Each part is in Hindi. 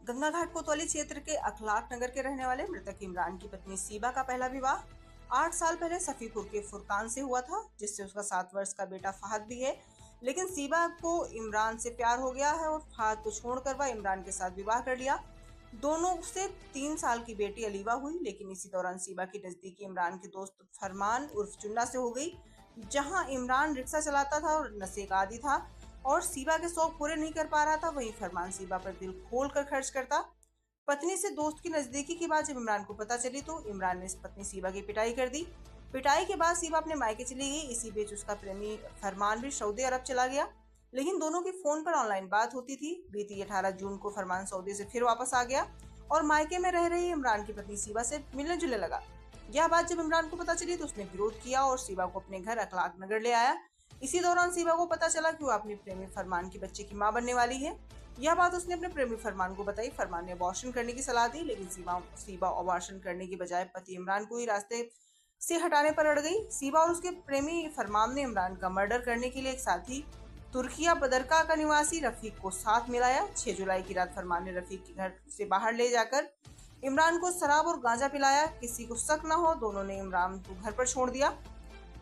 गंगा घाट कोतवाली क्षेत्र के अखलाक नगर के रहने वाले मृतक इमरान की पत्नी सीबा का पहला विवाह 8 साल पहले सफीपुर के फुरकान से हुआ था, जिससे उसका 7 वर्ष का बेटा फहद भी है। लेकिन सीबा को इमरान से प्यार हो गया है और फहद को छोड़कर वह इमरान के साथ विवाह कर लिया। दोनों से 3 साल की बेटी अलीवा हुई, लेकिन इसी दौरान सीबा की नजदीकी इमरान के दोस्त फरमान उर्फ चुन्ना से हो गई। जहां इमरान रिक्शा चलाता था और नशे का आदी था और सीबा के शौक पूरे नहीं कर पा रहा था, वहीं फरमान सीबा पर दिल खोल कर खर्च करता। पत्नी से दोस्त की नजदीकी की बात जब इमरान को पता चली तो इमरान ने पत्नी सीबा की पिटाई कर दी। पिटाई के बाद सीबा अपने मायके चली गई। इसी बीच उसका प्रेमी फरमान भी सऊदी अरब चला गया, लेकिन दोनों की फोन पर ऑनलाइन बात होती थी। बीती 18 जून को फरमान सऊदी से फिर वापस आ गया और मायके में रह रही इमरान की पत्नी सीबा से मिलने जुलने लगा। यह बात जब इमरान को पता चली तो उसने विरोध किया और सीबा को अपने घर अखलाक नगर ले आया। इसी दौरान सीबा को पता चला कि वो अपने प्रेमी फरमान के बच्चे की मां बनने वाली है। यह बात उसने अपने प्रेमी फरमान को बताई। फरमान ने अबॉर्शन करने की सलाह दी, लेकिन सीबा अबॉर्शन करने के बजाय पति इमरान को ही रास्ते से हटाने पर अड़ गई। सीबा और उसके प्रेमी फरमान ने इमरान का मर्डर करने के लिए एक साथी तुर्किया बदरका का निवासी रफीक को साथ मिलाया। 6 जुलाई की रात फरमान ने रफीक के घर से बाहर ले जाकर इमरान को शराब और गांजा पिलाया। किसी को शक न हो, दोनों ने इमरान को घर पर छोड़ दिया।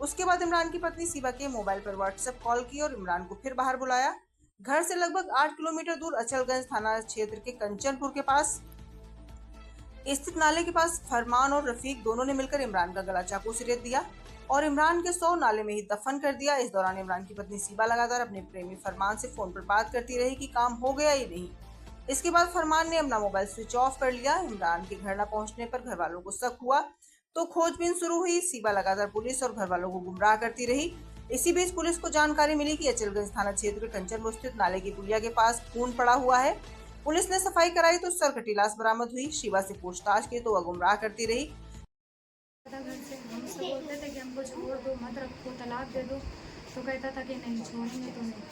उसके बाद इमरान की पत्नी सीबा के मोबाइल पर व्हाट्सएप कॉल की और इमरान को फिर बाहर बुलाया। घर से लगभग 8 किलोमीटर दूर अचलगंज थाना क्षेत्र के कंचनपुर के पास स्थित नाले के पास फरमान और रफीक दोनों ने मिलकर इमरान का गला चाकू से रेत दिया और इमरान के शव नाले में ही दफन कर दिया। इस दौरान इमरान की पत्नी सीबा लगातार अपने प्रेमी फरमान से फोन पर बात करती रही कि काम हो गया या नहीं। इसके बाद फरमान ने अपना मोबाइल स्विच ऑफ कर लिया। इमरान के घर न पहुंचने पर घर वालों को शक हुआ तो खोजबीन शुरू हुई। सीबा लगातार पुलिस और घर वालों को गुमराह करती रही। इसी बीच पुलिस को जानकारी मिली कि अचलगंज थाना क्षेत्र के कंचनपुर स्थित नाले की पुलिया के पास खून पड़ा हुआ है। पुलिस ने सफाई कराई तो सरकटी लाश बरामद हुई। शिवा से पूछताछ की तो वह गुमराह करती रही। घर से हमसे बोलते थे कि हमको छोड़ दो, मत रखो, तलाक दे दो, तो कहता था कि नहीं छोड़ेंगे तो नहीं।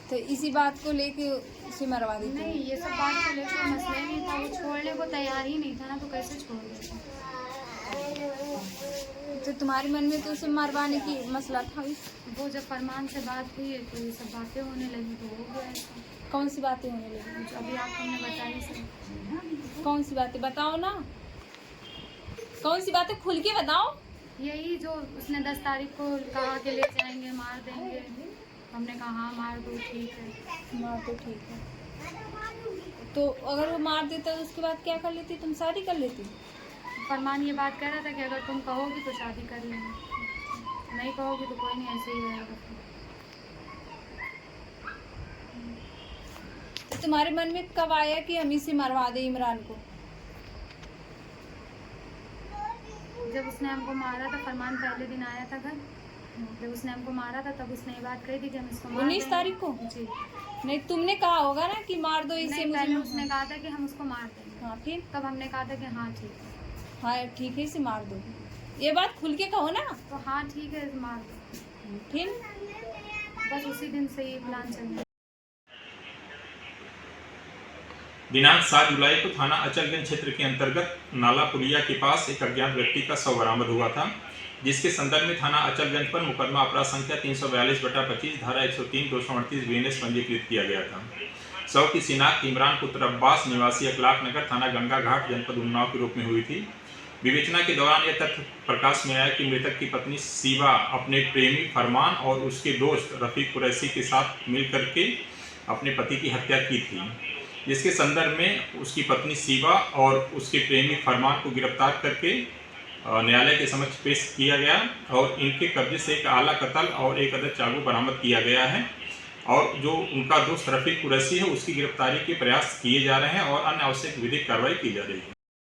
तो इसी बात को लेके उसे मरवा दी? नहीं, ये सब बात को लेकर मसला ही नहीं था। वो छोड़ने को तैयार ही नहीं था ना, तो कैसे छोड़ देता। तो तुम्हारे मन में तो उसे मरवाने की मसला था? वो जब फरमान से बात हुई है तो ये सब बातें होने लगी तो हो गया ऐसा। कौन सी बातें होने लगी? अभी आप हमने बताई सब। कौन सी बातें बताओ ना, कौन सी बातें खुल के बताओ। यही जो उसने 10 तारीख को कहा कि ले जाएंगे, मार देंगे। हमने कहा हाँ मार दो, ठीक है। मार तो ठीक है, तो अगर वो मार देता तो उसके बाद क्या कर लेती? तुम शादी कर लेती? फरमान ये बात कह रहा था कि अगर तुम कहोगी तो शादी कर लेंगे, नहीं कहोगी तो कोई नहीं, ऐसे ही रहेगा। तो तुम्हारे मन में कब आया कि हम इसे मरवा दे इमरान को? जब उसने हमको मारा था, फरमान पहले दिन आया था घर, जब उसने हमको मारा था तब उसने ये बात कही थी कि हम इसको मार 19 तारीख को? जी नहीं, तुमने कहा होगा ना कि मार दो इसे। नहीं, पहले उसने कहा था कि हम उसको मार देंगे। हाँ, फिर? तब हमने कहा था कि हाँ ठीक है। हाँ ठीक है, इसे मार दो, ये बात खुल के कहो ना। तो हाँ ठीक है, मार दो। फिर बस उसी दिन से ये प्लान चल रहा। दिनांक 7 जुलाई को थाना अचलगंज क्षेत्र के अंतर्गत नाला पुलिया के पास एक अज्ञात व्यक्ति का शव बरामद हुआ था, जिसके संदर्भ में थाना अचलगंज पर मुकदमा अपराध संख्या 342/25 धारा 103 238 बीएनएस पंजीकृत किया गया था। शव की शिनाख्त इमरान पुत्र अब्बास निवासी अखलाक नगर थाना गंगा घाट जनपद उन्नाव के रूप में हुई थी। विवेचना के दौरान यह तथ्य प्रकाश में आया कि मृतक की पत्नी सीबा अपने प्रेमी फरमान और उसके दोस्त रफीक कुरैशी के साथ मिलकर के अपने पति की हत्या की थी, जिसके संदर्भ में उसकी पत्नी सीबा और उसके प्रेमी फरमान को गिरफ्तार करके न्यायालय के समक्ष पेश किया गया और इनके कब्जे से एक आला कत्ल और एक अदद चाकू बरामद किया गया है और जो उनका दोस्त रफीक कुरैशी है उसकी गिरफ्तारी के प्रयास किए जा रहे हैं और अन्य आवश्यक विधिक कार्रवाई की जा रही है।